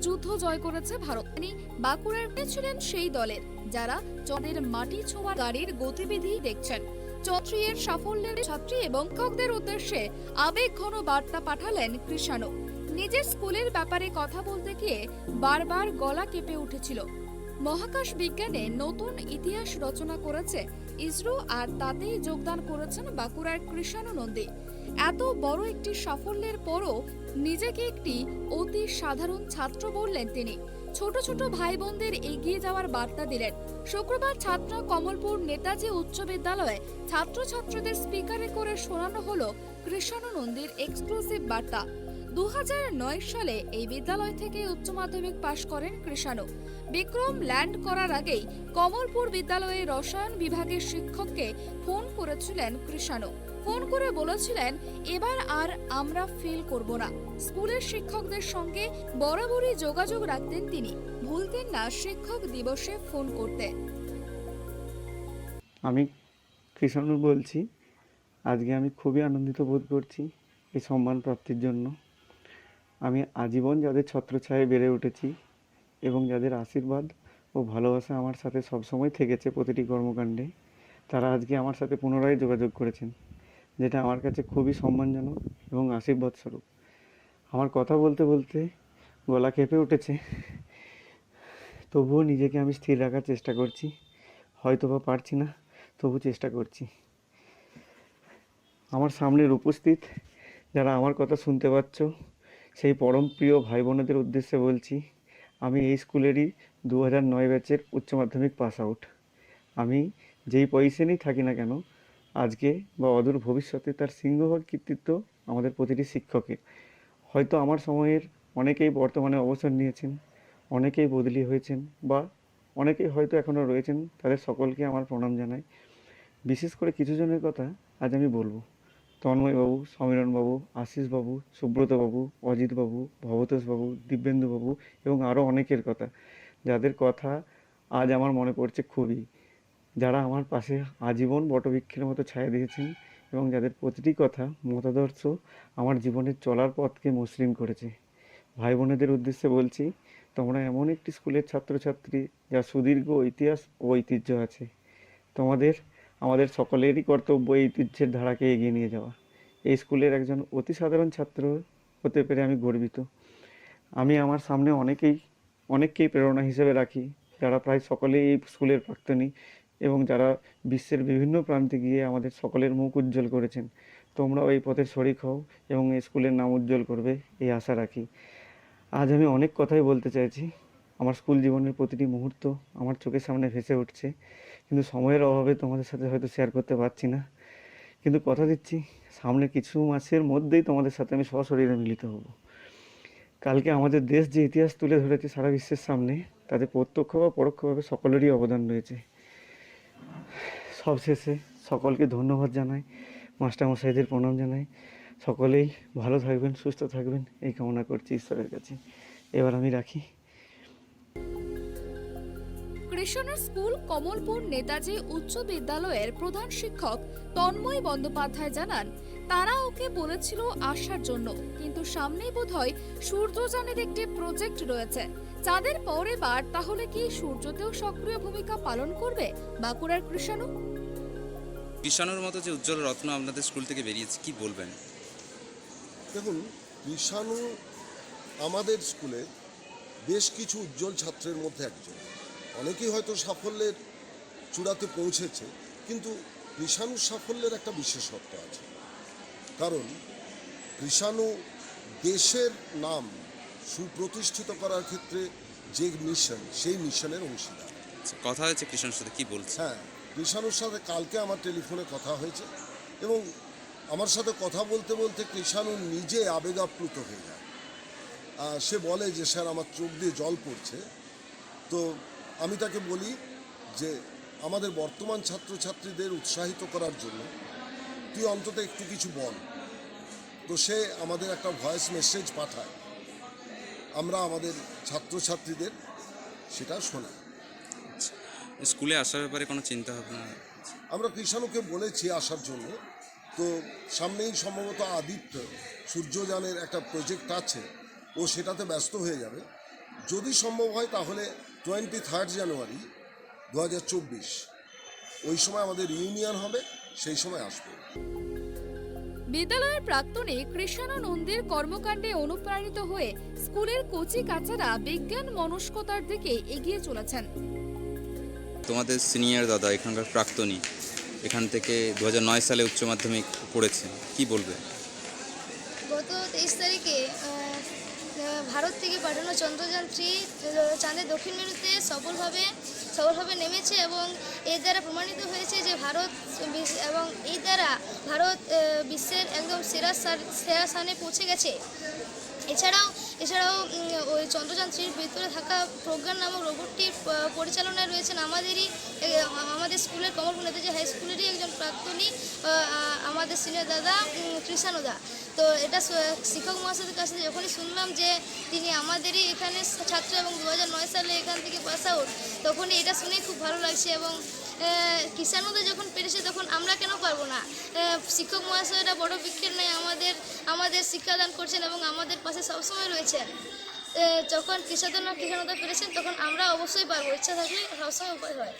যুদ্ধ জয় করেছে ভারত। তিনি বাঁকুড়ার ছিলেন সেই দলের যারা চন্দ্রের মাটি ছোঁয়া গাড়ির গতিবিধি দেখছেন। চন্দ্রের সাফল্যের ছাত্রী এবং শিক্ষকদের উদ্দেশ্যে আবেগঘন বার্তা পাঠালেন কৃষাণু। নিজের স্কুলের ব্যাপারে কথা বলতে গিয়ে বারবার গলা কেঁপে উঠেছিল। মহাকাশ বিজ্ঞানে নতুন ইতিহাস রচনা করেছে ইসরো, আর তাতেই যোগদান করেছেন বাঁকুড়ার কৃষাণু নন্দী। এত বড় একটি সাফল্যের পরও নিজেকে একটি অতি সাধারণ ছাত্র বললেন তিনি। ছোট ছোট ভাই বোনদের এগিয়ে যাওয়ার বার্তা দিলেন। শুক্রবার ছাত্র কমলপুর নেতাজি উচ্চ বিদ্যালয়ে ছাত্রছাত্রীদের স্পিকারে করে শোনানো হলো কৃষাণু নন্দীর এক্সক্লুসিভ বার্তা। 2009 সালে এই বিদ্যালয় থেকে উচ্চ মাধ্যমিক পাশ করেন কৃষাণু। বিক্রম ল্যান্ড করার আগেই কমলপুর বিদ্যালয়ের রসায়ন বিভাগের শিক্ষককে ফোন করেছিলেন কৃষাণু। ফোন করে বলেছিলেন এবার আর আমরা ফেল করব না। স্কুলের শিক্ষকদের সঙ্গে বরাবরই যোগাযোগ রাখতেন তিনি, ভুলতেন না শিক্ষক দিবসে ফোন করতে। আমি কৃষাণু বলছি। আজকে আমি খুবই আনন্দিত বোধ করছি এই সম্মান প্রাপ্তির জন্য। আমি আজীবন যাদের ছত্রছায়ায় বেড়ে উঠেছি এবং যাদের আশীর্বাদ ও ভালোবাসা আমার সাথে সবসময় থেকেছে প্রতিটি কর্মকাণ্ডে, তারা আজকে আমার সাথে পুনরায় যোগাযোগ করেছেন, যেটা আমার কাছে খুবই সম্মানজনক এবং আশীর্বাদ স্বরূপ। আমার কথা বলতে বলতে গলা কেঁপে উঠেছে, তবুও নিজেকে আমি স্থির রাখার চেষ্টা করছি। হয়তো বা পারছি না, তবু চেষ্টা করছি। আমার সামনের উপস্থিত যারা আমার কথা শুনতে পাচ্ছ, সেই পরম প্রিয় ভাই বোনেদের উদ্দেশ্যে বলছি, আমি এই স্কুলেরই 2009 ব্যাচের উচ্চ মাধ্যমিক পাস আউট। আমি যেই পজিশনেই থাকি না কেন, আজকে বা অদূর ভবিষ্যতে তার সিংহভাগ কৃতিত্ব আমাদের প্রতিটি শিক্ষকের। হয়তো আমার সময়ের অনেকেই বর্তমানে অবসর নিয়েছেন, অনেকেই বদলি হয়েছেন, বা অনেকেই হয়তো এখনও রয়েছেন। তাদের সকলকে আমার প্রণাম জানাই। বিশেষ করে কিছু জনের কথা আজ আমি বলবো। তন্ময়বাবু, সমীরণবাবু, আশিসবাবু, সুব্রতবাবু, অজিতবাবু, ভবতোষবাবু, দিব্যেন্দুবাবু এবং আরও অনেকের কথা, যাদের কথা আজ আমার মনে পড়ছে খুবই, যারা আমার পাশে আজীবন বটবৃক্ষের মতো ছায়া দিয়েছেন এবং যাদের প্রতিটি কথা মতাদর্শ আমার জীবনের চলার পথকে মসৃণ করেছে। ভাই বোনেদের উদ্দেশ্যে বলছি, তোমরা এমন একটি স্কুলের ছাত্রছাত্রী যা সুদীর্ঘ ইতিহাস ও ঐতিহ্য আছে। তোমাদের আমাদের সকলেরই কর্তব্য এই ঐতিহ্যের ধারাকে এগিয়ে নিয়ে যাওয়া। এই স্কুলের একজন অতি সাধারণ ছাত্র হতে পেরে আমি গর্বিত। আমি আমার সামনে অনেককেই প্রেরণা হিসেবে রাখি, যারা প্রায় সকলেই এই স্কুলের প্রাক্তনী এবং যারা বিশ্বের বিভিন্ন প্রান্তে গিয়ে আমাদের সকলের মুখ উজ্জ্বল করেছেন। তোমরাও এই পথের শরিক হও এবং এই স্কুলের নাম উজ্জ্বল করবে, এই আশা রাখি। আজ আমি অনেক কথাই বলতে চাইছি। আমার স্কুল জীবনের প্রতিটি মুহূর্ত আমার চোখের সামনে ভেসে উঠছে, কিন্তু সময়ের অভাবে তোমাদের সাথে হয়তো শেয়ার করতে পারছি না। কিন্তু কথা দিচ্ছি, সামনে কিছু মাসের মধ্যেই তোমাদের সাথে আমি সশরীরে মিলিত হব। কালকে আমাদের দেশ যে ইতিহাস তুলে ধরেছে সারা বিশ্বের সামনে, তাতে প্রত্যক্ষ বা পরোক্ষভাবে সকলেরই অবদান রয়েছে। সবশেষে সকলকে ধন্যবাদ জানাই, মাস্টারমশাইদের প্রণাম জানাই। সকলেই ভালো থাকবেন, সুস্থ থাকবেন, এই কামনা করছি ঈশ্বরের কাছে। এবার আমি রাখি। কৃষাণুর স্কুল কমলপুর নেতাজি উচ্চ বিদ্যালয়ের প্রধান শিক্ষক তন্ময় বন্দ্যোপাধ্যায় জানান, তারা ওকে বলেছিল আসার জন্য, কিন্তু সামনেই বোধহয় সূর্যযানের একটি প্রজেক্ট রয়েছে। চাঁদের পরে বার, তাহলে কি সূর্যতেও সক্রিয় ভূমিকা পালন করবে বাঁকুড়ার কৃষাণু? কৃষাণুর মতো যে উজ্জ্বল রত্ন আপনাদের স্কুল থেকে বেরিয়েছে, কি বলবেন? দেখুন, কৃষাণু আমাদের স্কুলে বেশ কিছু উজ্জ্বল ছাত্রের মধ্যে একজন। অনেকেই হয়তো সাফল্যের চূড়াতে পৌঁছেছে, কিন্তু কৃষাণুর সাফল্যের একটা বিশেষত্ব আছে। কারণ কৃষাণু দেশের নাম সুপ্রতিষ্ঠিত করার ক্ষেত্রে যে মিশন, সেই মিশনের অংশীদার। কথা হয়েছে কৃষাণুর সাথে, কি বলছে? হ্যাঁ, কৃষাণুর সাথে কালকে আমার টেলিফোনে কথা হয়েছে এবং আমার সাথে কথা বলতে বলতে কৃষাণু নিজে আবেগাপ্লুত হয়ে যায়। সে বলে যে স্যার, আমার চোখ দিয়ে জল পড়ছে। তো আমি তাকে বলি যে আমাদের বর্তমান ছাত্রছাত্রীদের উৎসাহিত করার জন্য তুই অন্তত একটু কিছু বল। তো সে আমাদের একটা ভয়েস মেসেজ পাঠায়, আমরা আমাদের ছাত্রছাত্রীদের সেটা শোনাই। স্কুলে আসার ব্যাপারে কোনো চিন্তা ভাবনা? আমরা কৃষাণুকে বলেছি আসার জন্য। তো সামনেই সম্ভবত আদিত্য সূর্যযানের একটা প্রজেক্ট আছে, ও সেটাতে ব্যস্ত হয়ে যাবে। যদি সম্ভব হয় তাহলে 23 জানুয়ারি 2024 ওই সময় আমাদের ইউনিয়ন হবে, সেই সময় আসবো। বিদ্যালয়ের প্রাক্তনী কৃষ্ণ নন্দীর কর্মকাণ্ডে অনুপ্রাণিত হয়ে স্কুলের কচি কাচারা বিজ্ঞান মনস্কতার দিকে এগিয়ে চলেছেন। তোমাদের সিনিয়র দাদা এখানকার প্রাক্তনী, এখান থেকে 2009 সালে উচ্চ মাধ্যমিক পড়েছে, কি বলবে? গত 23 তারিখে ভারত থেকে পাঠানো চন্দ্রযান 3 চাঁদের দক্ষিণ মেরুতে সফলভাবে নেমেছে এবং এর দ্বারা প্রমাণিত হয়েছে যে এবং এই দ্বারা ভারত বিশ্বের একদম সেরা স্থানে পৌঁছে গেছে। এছাড়াও ওই চন্দ্রযান 3-র ভিতরে থাকা প্রজ্ঞান নামক রোবটটির পরিচালনায় রয়েছেন আমাদের স্কুলের কমলপুর নেতাজি হাই স্কুলেরই একজন প্রাক্তনী আমাদের সিনিয়র দাদা কৃষাণুদা। তো এটা শিক্ষক মহাশয়ের কাছে যখনই শুনলাম যে তিনি আমাদেরই এখানে ছাত্র এবং 2009 সালে এখান থেকে পাস আউট, তখনই এটা শুনেই খুব ভালো লাগছে। এবং কৃষাণুদা যখন পেরেছে তখন আমরা কেন পারবো না? শিক্ষক মহাশয়রা বড় বৃক্ষের ন্যায় আমাদের শিক্ষাদান করছেন এবং আমাদের পাশে সবসময় রয়েছেন। যখন কৃষাণুদা পেরেছেন তখন আমরা অবশ্যই পারবো, ইচ্ছা থাকলে সবসময় উপায় হয়।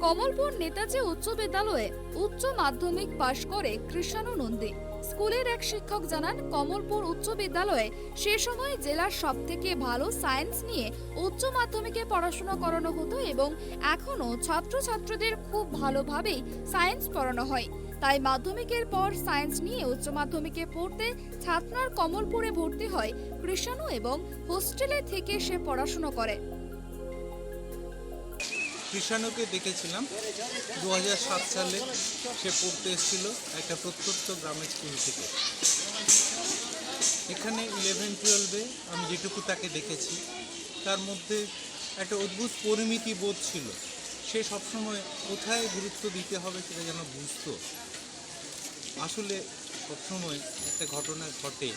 কমলপুর নেতাজি উচ্চ বিদ্যালয়ে উচ্চ মাধ্যমিক পাশ করে কৃষ্ণ নন্দী। স্কুলের এক শিক্ষক জানান, কমলপুর উচ্চ বিদ্যালয়ে সে সময় জেলার সবথেকে ভালো সায়েন্স নিয়ে উচ্চ মাধ্যমিকে পড়াশোনা করানো হতো এবং এখনো ছাত্রছাত্রীদের খুব ভালোভাবেই সায়েন্স পড়ানো হয়। তাই মাধ্যমিকের পর সায়েন্স নিয়ে উচ্চ মাধ্যমিকে পড়তে ছাত্রার কমলপুরে ভর্তি হয় কৃষ্ণ এবং হোস্টেলে থেকে সে পড়াশোনা করে। কৃষাণুকে দেখেছিলাম 2007 সালে, সে পড়তে এসেছিল একটা প্রত্যন্ত গ্রামের স্কুল থেকে। এখানে 11-12-এ আমি যেটুকু তাকে দেখেছি তার মধ্যে একটা অদ্ভুত পরিমিতি বোধ ছিল। সে সবসময় কোথায় গুরুত্ব দিতে হবে সেটা যেন বুঝতো। আসলে সবসময় একটা ঘটনা ঘটে,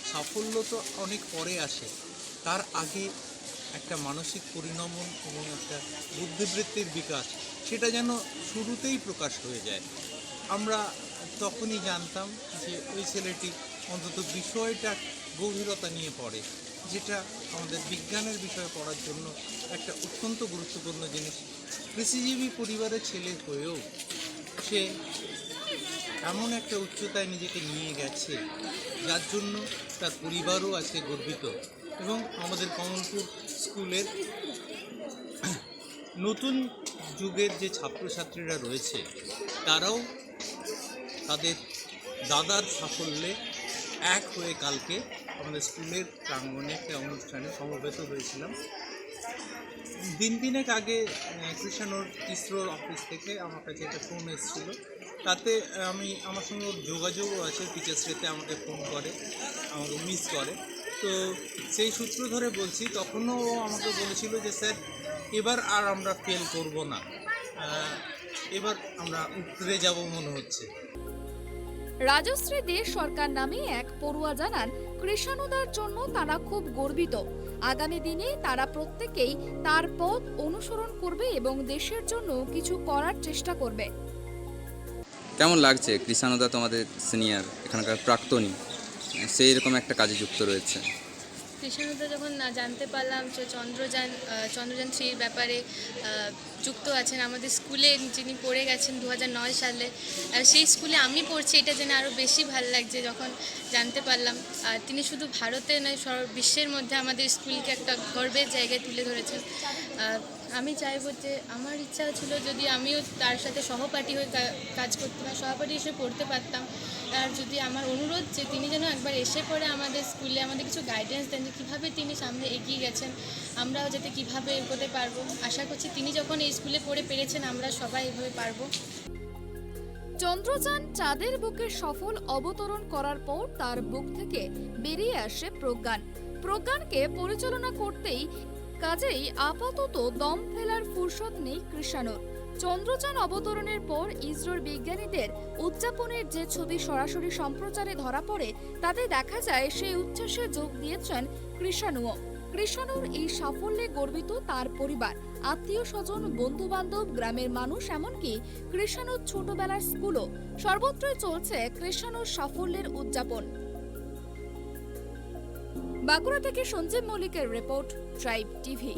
সাফল্য তো অনেক পরে আসে, তার আগে একটা মানসিক পরিণমন এবং একটা বুদ্ধিবৃত্তির বিকাশ সেটা যেন শুরুতেই প্রকাশ হয়ে যায়। আমরা তখনই জানতাম যে ওই ছেলেটি অন্তত বিষয়টা গভীরতা নিয়ে পড়ে, যেটা আমাদের বিজ্ঞানের বিষয়ে পড়ার জন্য একটা অত্যন্ত গুরুত্বপূর্ণ জিনিস। কৃষিজীবী পরিবারের ছেলে হয়েও সে এমন একটা উচ্চতায় নিজেকে নিয়ে গেছে যার জন্য তার পরিবারও আজকে গর্বিত। এবং আমাদের কমলপুর স্কুলের নতুন যুগের যে ছাত্রছাত্রীরা রয়েছে তারাও তাদের দাদার সাফল্যে এক হয়ে কালকে আমাদের স্কুলের প্রাঙ্গণে একটা অনুষ্ঠানে সমবেত হয়েছিলাম। দিনেক আগে কৃষ্ণর ইসরোর অফিস থেকে আমার কাছে একটা ফোন এসেছিল, তাতে আমার সঙ্গে যোগাযোগও আছে, টিচার্স ডেতে আমাকে ফোন করে, আমাকে মিস করে। তো সেই সূত্র ধরে বলছি, তখনও ও আমাকে বলেছিল যে স্যার এবার আর আমরা ফেল করব না, এবার আমরা উতরে যাব মনে হচ্ছে। রাজশ্রী দে সরকার নামে এক পড়ুয়া জানান, কৃষ্ণদার জন্য তারা খুব গর্বিত। আগামী দিনে তারা প্রত্যেকেই তার পথ অনুসরণ করবে এবং দেশের জন্য কিছু করার চেষ্টা করবে। কেমন লাগছে কৃষাণুদা তোমাদের সিনিয়র, এখানকার প্রাক্তনী, সেই রকম একটা কাজে যুক্ত রয়েছে? কৃষ্ণদা যখন জানতে পারলাম যে চন্দ্রযান 3-র ব্যাপারে যুক্ত আছেন, আমাদের স্কুলে যিনি পড়ে গেছেন 2009 সালে, সেই স্কুলে আমি পড়ছি, এটা জেনে আরও বেশি ভালো লাগছে যখন জানতে পারলাম। তিনি শুধু ভারতে নয়, বিশ্বের মধ্যে আমাদের স্কুলকে একটা গর্বের জায়গায় তুলে ধরেছেন। আমি চাইবো যে, আমার ইচ্ছা ছিল যদি আমিও তার সাথে সহপাঠী হয়ে কাজ করতে বা সহপাঠী হিসেবে পড়তে পারতাম। আর যদি আমার অনুরোধ যে তিনি যেন একবার এসে পড়ে আমাদের স্কুলে আমাদের কিছু গাইডেন্স দেন যে কীভাবে তিনি সামনে এগিয়ে গেছেন, আমরাও যাতে কীভাবে এগোতে পারবো। আশা করছি তিনি যখন এই স্কুলে পড়ে পেরেছেন আমরা সবাই এভাবে পারবো। চন্দ্রযান চাঁদের বুকে সফল অবতরণ করার পর তার বুক থেকে বেরিয়ে আসে প্রজ্ঞানকে পরিচালনা করতেই কাজেই আপাতত দম ফেলার ফুরসত নেই কৃষাণুর। চন্দ্রযান অবতরণের পর ইসরোর বিজ্ঞানীদের উদযাপনের যে ছবি সরাসরি সম্প্রচারে ধরা পড়ে তাতে দেখা যায় সেই উচ্ছ্বাসে যোগ দিয়েছেন কৃষাণুও। কৃষাণুর এই সাফল্যে গর্বিত তার পরিবার, আত্মীয় স্বজন, বন্ধু বান্ধব, গ্রামের মানুষ, এমনকি কৃষাণুর ছোটবেলার স্কুলও। সর্বত্রই চলছে কৃষাণুর সাফল্যের উদযাপন। বাঁকুড়া থেকে সঞ্জীব মল্লিকের রিপোর্ট, ট্রাইব টিভি।